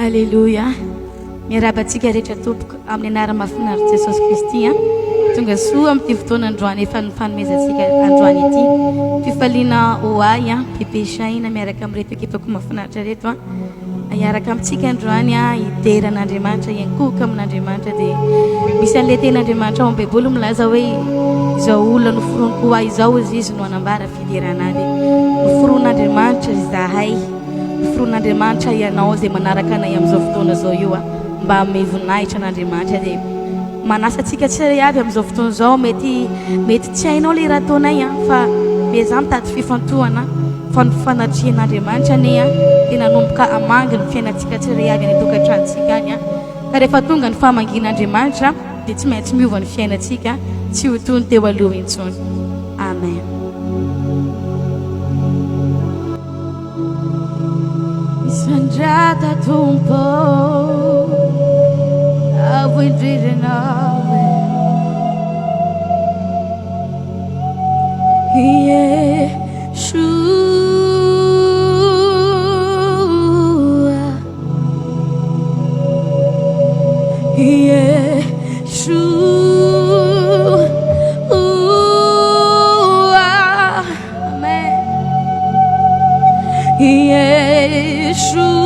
Alléluia. Miarabantsika rehetra tompoko amin'ny anarana mahafinaritra Jesosy Kristy tonga soa amin'ny ty fotoana androany efa nifanomezantsika androany ity fifaliana oay bebe Shaina miaraka amin'ny reto ekipako mahafinaritra reto miaraka amintsika androany hideran'Andriamanitra hiankohoka amin'Andriamanitra dia misy an'ilay ten'Andriamanitra ao am-baiboly milaza hoe izao olona noforonoko oay izao izy no anambara fideranazy noforon'Andriamanitra izahay noforon'Andriamanitra ianao izay manaraka anay amin'izao fotoana izao io mba haome voninahitra an'Andriamanitra dia manasa antsika tsirairay avy amin'izao fotoana izao mety tsy hainao ilay raha ataonay fa meza mitady fifantohana fanatrehan'Andriamanitra ne dia nanomboka hamangy ny fiainantsika tsirairay avy any tokantranotsika any ka rehefa tonga ny fahamangin'Andriamanitra dia tsy maintsy miova ny fiainantsika tsy ho toy ny teo aloha intsony. Amen. Misandrata tompo avo indriranawe Yeshua Amen. Yeshua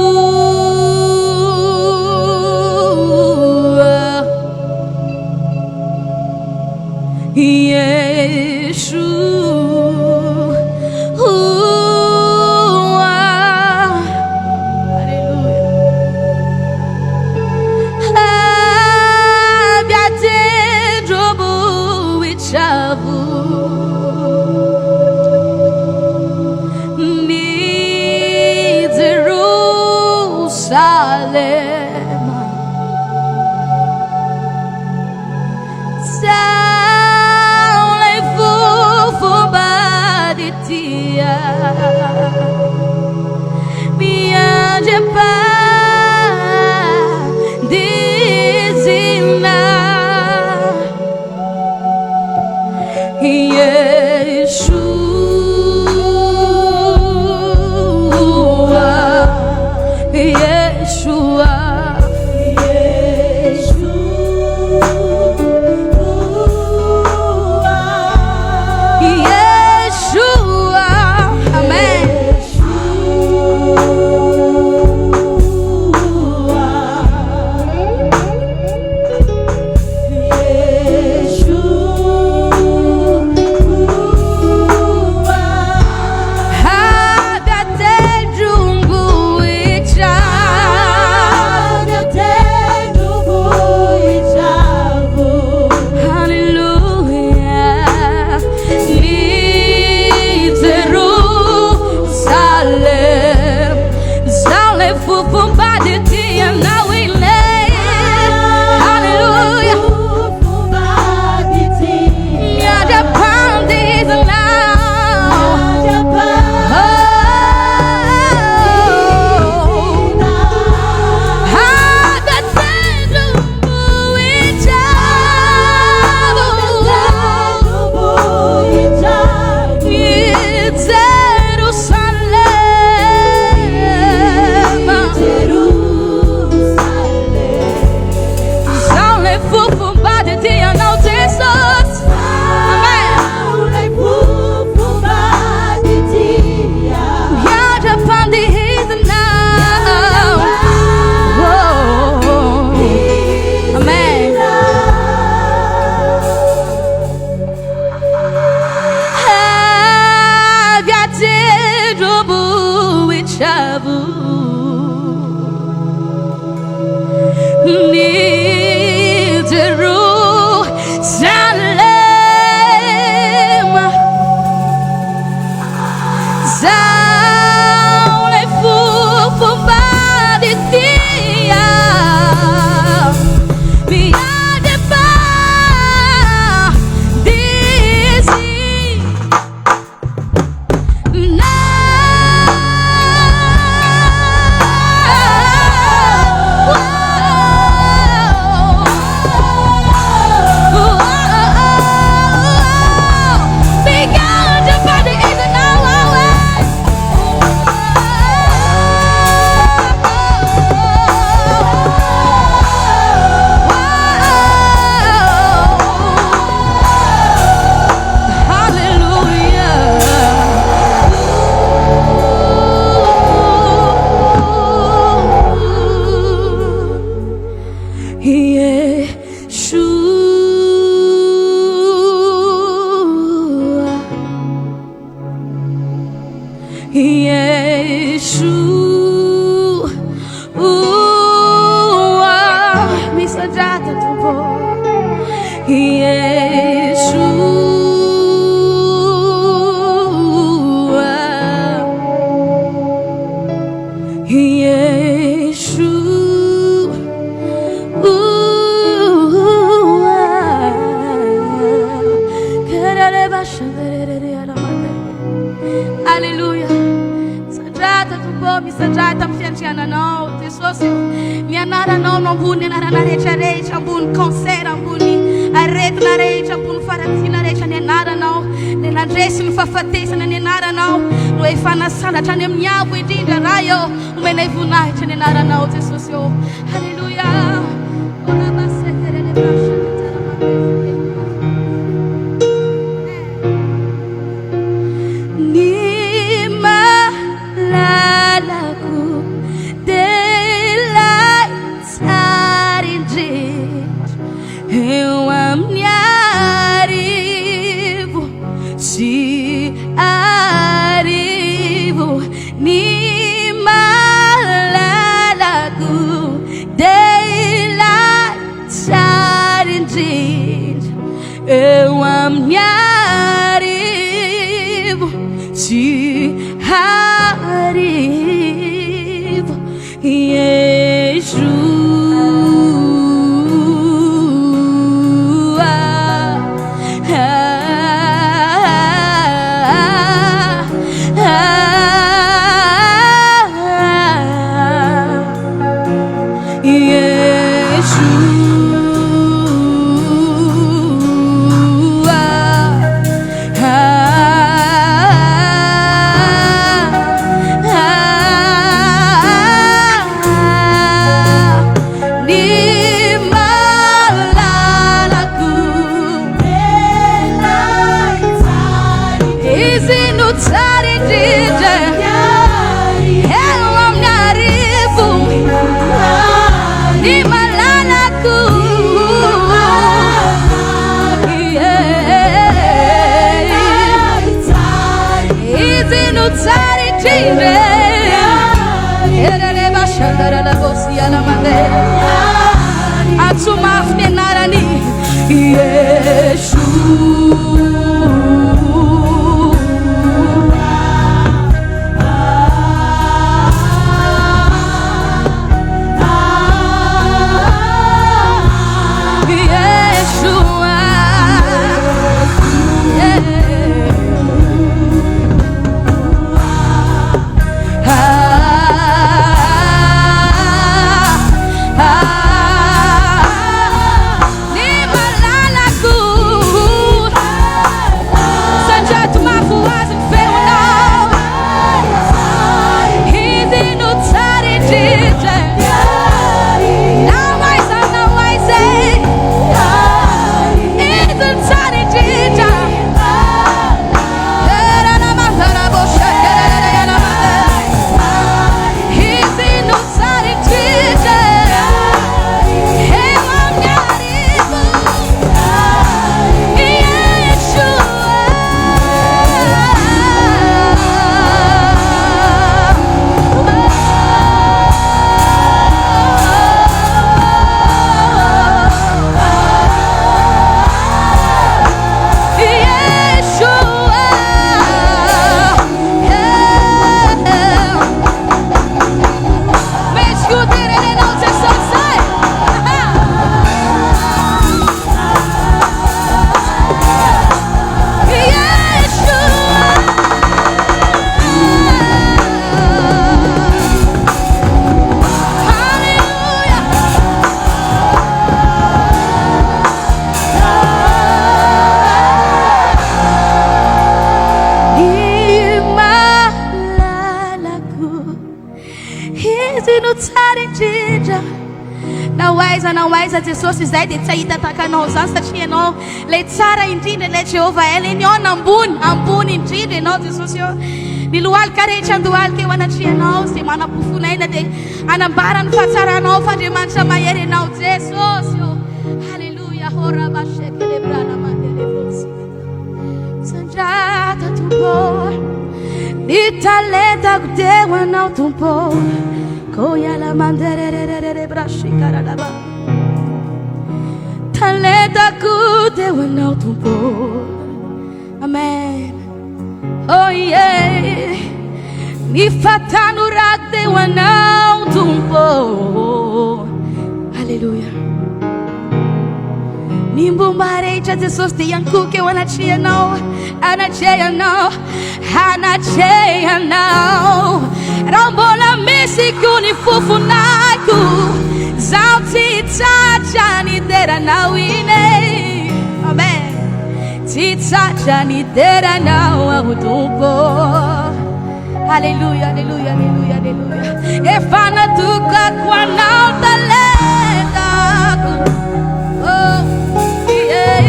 Yeshua, misajata tupo Yeshua, Hallelujah. Sajata tupo misajata mfiantiana nao tesosi nianara nao nombuni narana recha recha ambun concert ambuni arret na recha ambun faratina recha nianara nao nena dress mfafatesa na nianara nao no efana sana tane mnyavu idinda rayo umenevunai tane nianara nao tesosi. Hallelujah. Ora basetere de basha eu amniarivo te harivo Yeshua. naweza tesosi zaidi tsaita takanozansa chieno le tsara indrindra le Jehova ele niona ambuni indrindra no tesosio nilual karecha ndual ke wana chieno se mana pufuna ina de anambaran fatsara no fandriamanitra mahery nao Jesosio. Hallelujah. Hora bashekele brana mandele vosi sanjata tubo Italeta kutewa na utumpo koya la mandere brashi karalaba taleta kutewa na utumpo. Amen. Oh yeah. Nifatanu rakte wana utumpo. Hallelujah. Nimbumbare chate soste yankuke wanachia now. Anachia now. Anachia now. Rambola mesiku ni fufu naku. Zauti tacha ni dera na wine. Amen. Titacha ni dera na wahutumpo. Hallelujah, hallelujah, hallelujah, hallelujah. Efana tuka kwa na utaleta. Oh, yeah.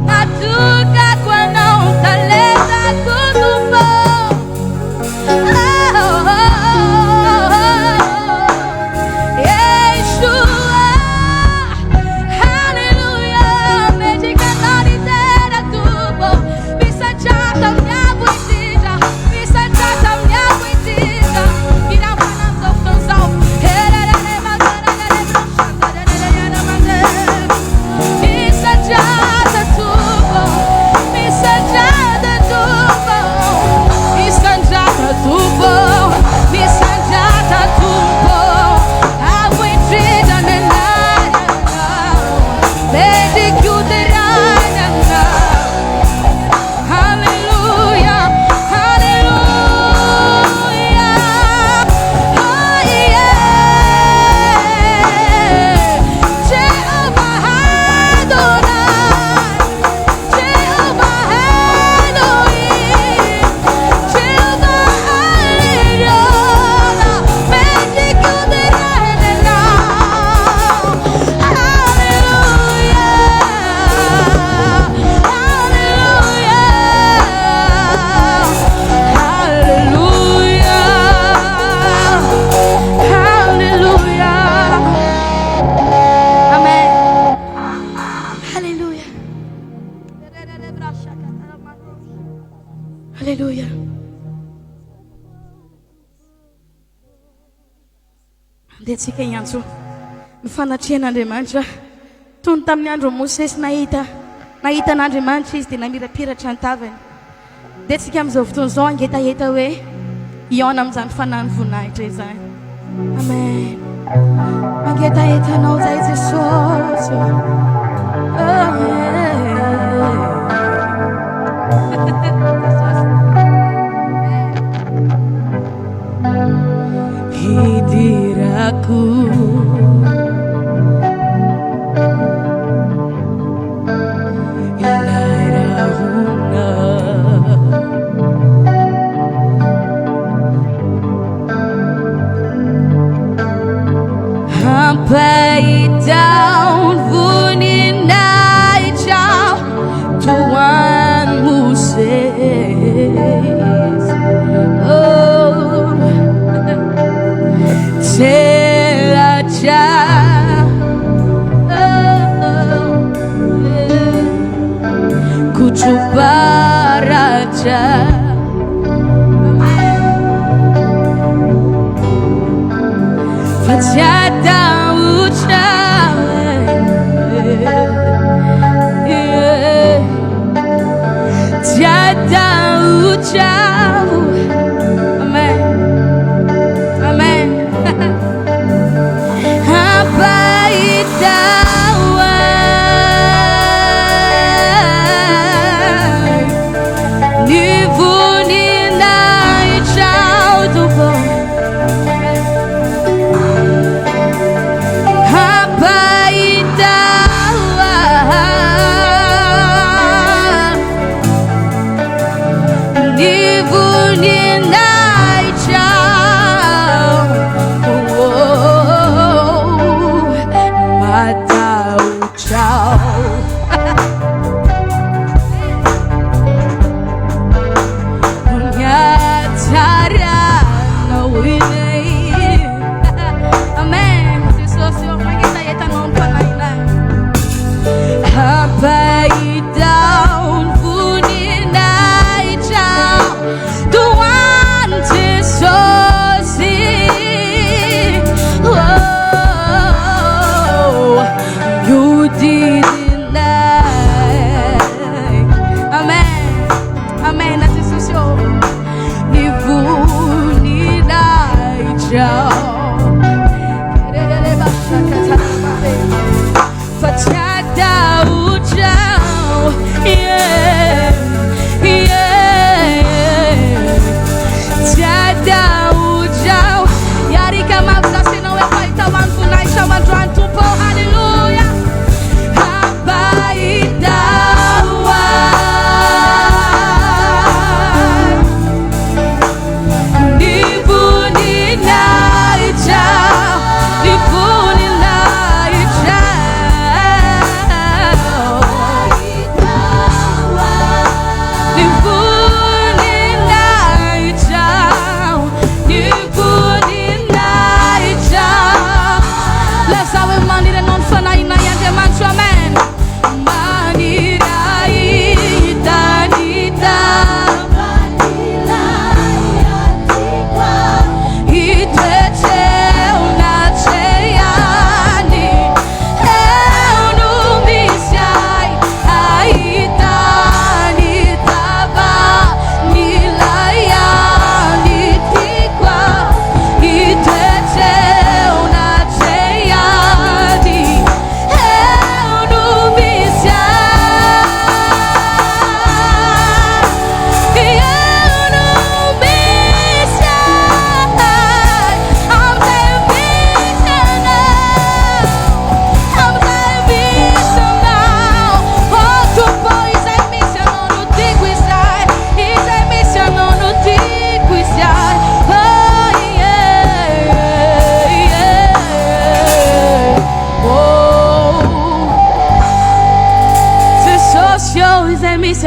Natuka kwa na utaleta kutumbo. Yeshua. Hallelujah. Mejika nani tera tubo. Bisa chata mnyabu itija. Bisa chata mnyabu itija. Kira wana mzofto zao. Herere mazara shanta yana mande. Bisa chata tubo. Bisa chata tubo. Bisa chata tubo. Bisa chata tubo. Abu itija nenaya. Bedi kuterana. Hallelujah, hallelujah. Oh yeah. Jehovah Adonai, Jehovah Elohim, Jehovah Elyon. Bedi kuterana. Hallelujah, hallelujah, hallelujah. Amen. Hallelujah. Hallelujah. Ndetsika iantso mifanatrian'Andriamanitra toy ny tamin'ny andro Mosesy nahita n'Andriamanitra izy dia namirapiratra ny tavany. Dia tsika amin'izao fotoana izao angetaheta hoe hiaona amin'izany fanahy ny voninahitra izany. Amen. Angetahetanao zay Jesosy. Hidiraku ilairahuna hampai daun vuninai chao Tuhan Moses. Oh, Selaja ku coba raja Fajada ucapan Jada ucap. Amen. Amen. Apa itawan nivuninai chao tupo. Apa itawan nivuninai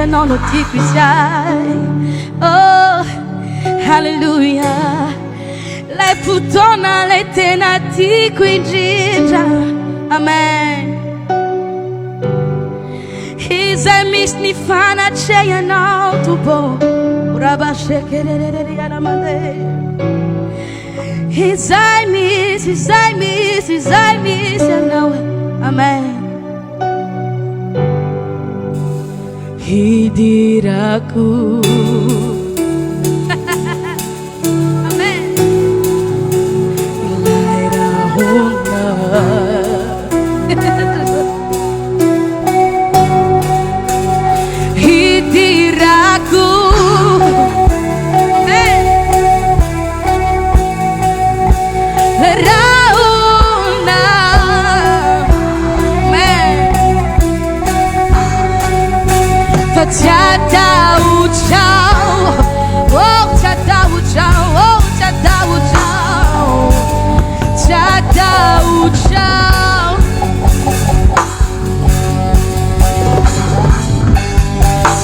Non lo dico sai. Oh, hallelujah. Lei putona le tenati qui gira. Amen. He's a misni fana cheia no tubo. Uraba shekerere yaramade. He's I miss, no. Amen. Hidiraku. Amen. Ilaira hona. Hidiraku. Rauna. Chata uchao, oh chata uchao, oh chata uchao, chata uchao,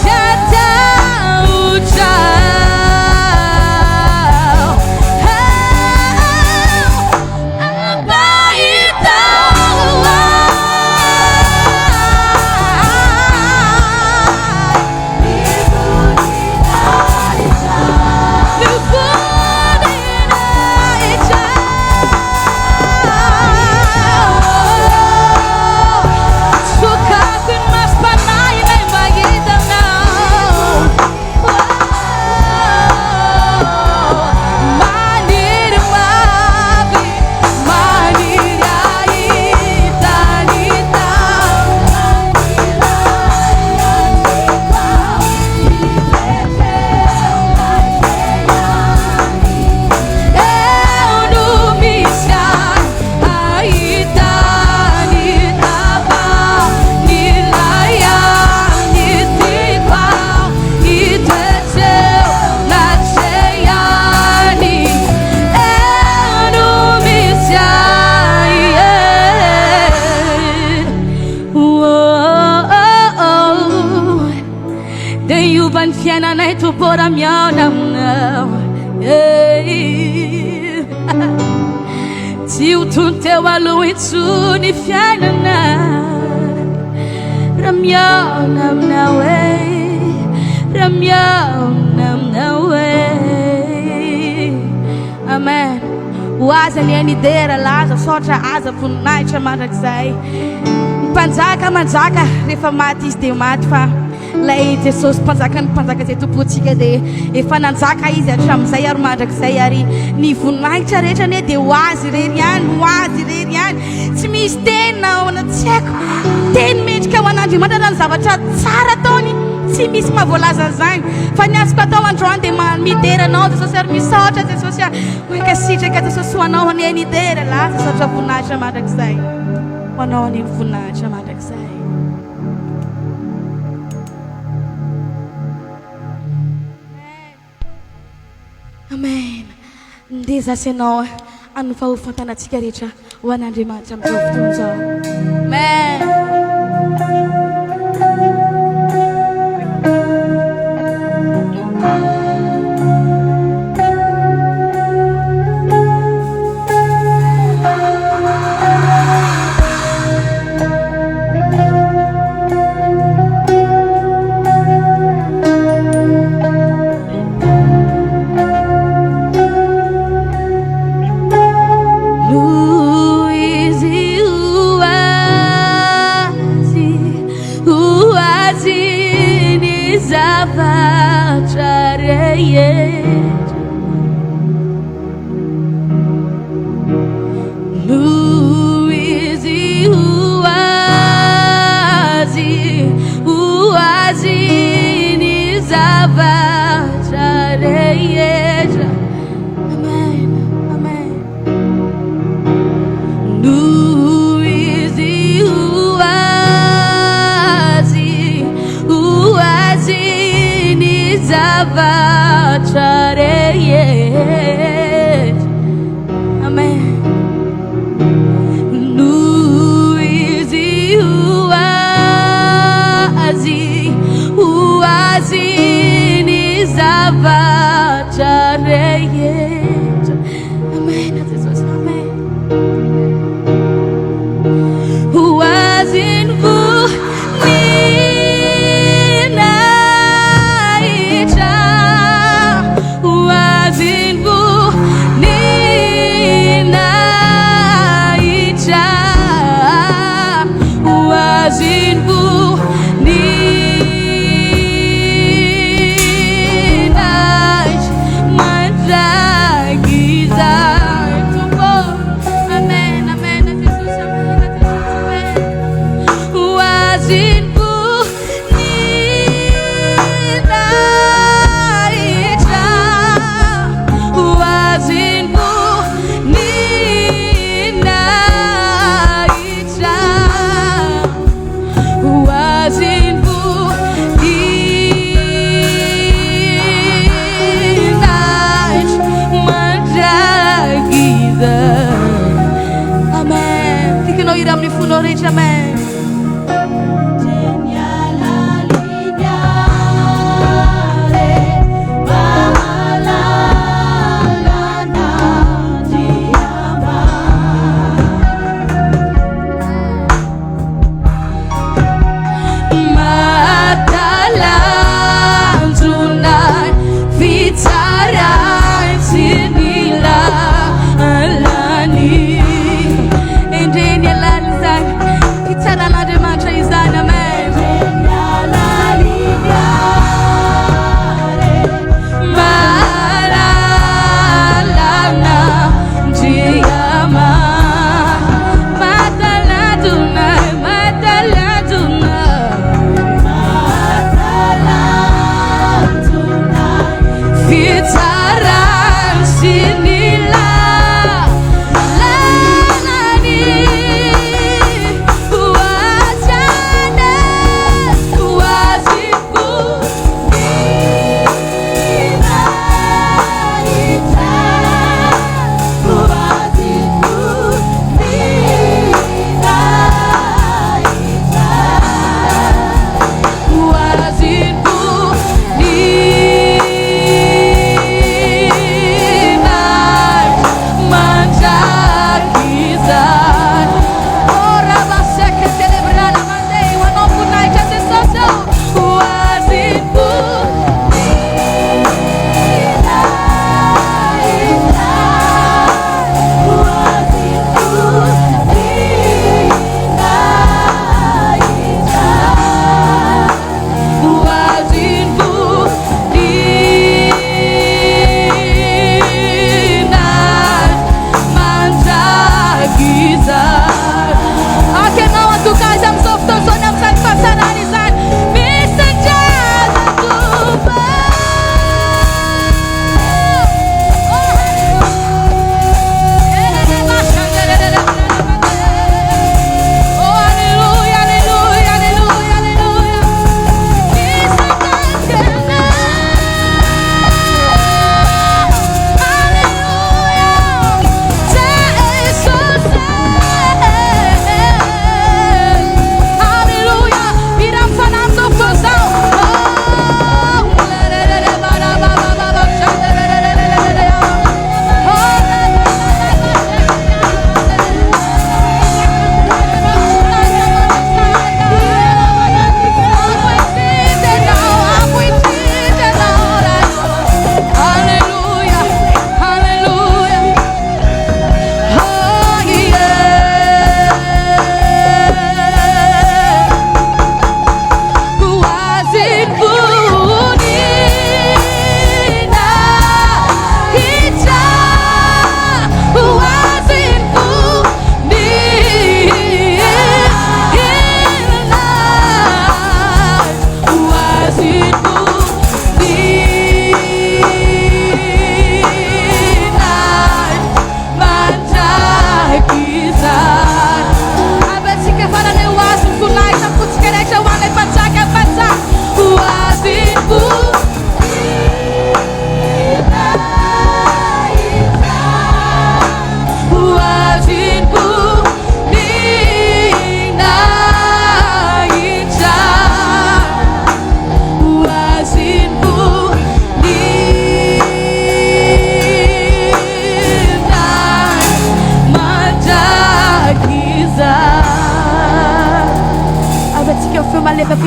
chata uchao, abaita. Fiena na tu bora mia namna. Ti utunte walu itu ni fiena na. Ramya namna we. Ramya namna we. Amen. Waza ni ni dera laza sotra asa punai chamada sai. Panzaka manzaka refa matis de matfa. Lay Jesus panzaka zay tompotsika de efa nanjaka izy hatramizay ary mandrakizay ary ny voninahitra rehetra ne de hoazy rery ihany tsy misy teny ao anaty haiko teny mendrika ho an'Andriamanitra ny zavatra tsara ataony tsy misy mahavoalaza an'izany fa ny azoko atao androany de mideranao Jesosy ary misaotra Jesosy mankasitraka Jesosy ho anao any nidera laza saotra voninahitra mandrakizay ho anao any voninahitra mandrakizay. Amen. Ndiza senao anufahufantanatsika rehetra ho an'Andriamanitra amin'izao fotoana izao. Amen. Luizi uazi nizavachareyeja. Amen, amen. Luizi uazi nizavachareyeja. Amen. Uazi nizavachareyeja. Amen. Jesus, amen. Uazi ninaita. Uazi ninaita. Uazi ninaita.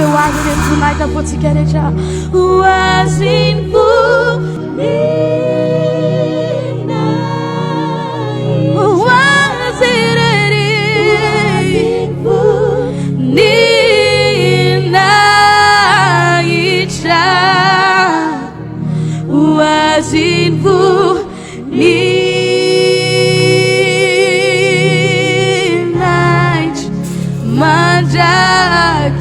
ho azy ireny voninahitra foantsika rehetra ho aziny voninahitra ho azy irery voninahitra ho aziny voninahitra mandrakiza.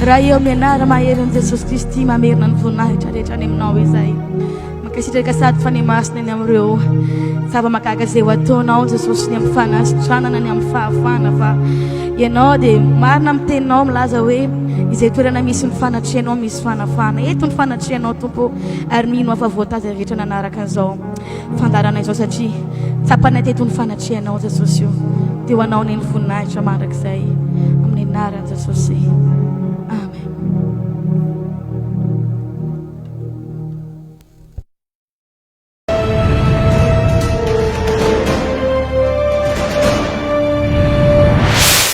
Raha eo amin'ny anara mahery ny Jesosy Kristy mamerina ny voninahitra rehetra any aminao izay mankasitraka sady fanemasina ny amin'ireo zava-mahagaga izay ho ataonao Jesosy ny amin'ny fanasitranana ny amin'ny fahafana fa ianao dia marina amin'ny teninao milaza hoe izay toerana misy ny fanatrehanao misy fanafana eto ny fanatrehanao Tompo ary mino afa voatazy rehetra nanaraka an'izao fandarana izao satria tsapanay teto ny fanatrehanao Jesosy io dia ho anao ny voninahitra mandrakizay amin'ny anaran'i Jesosy.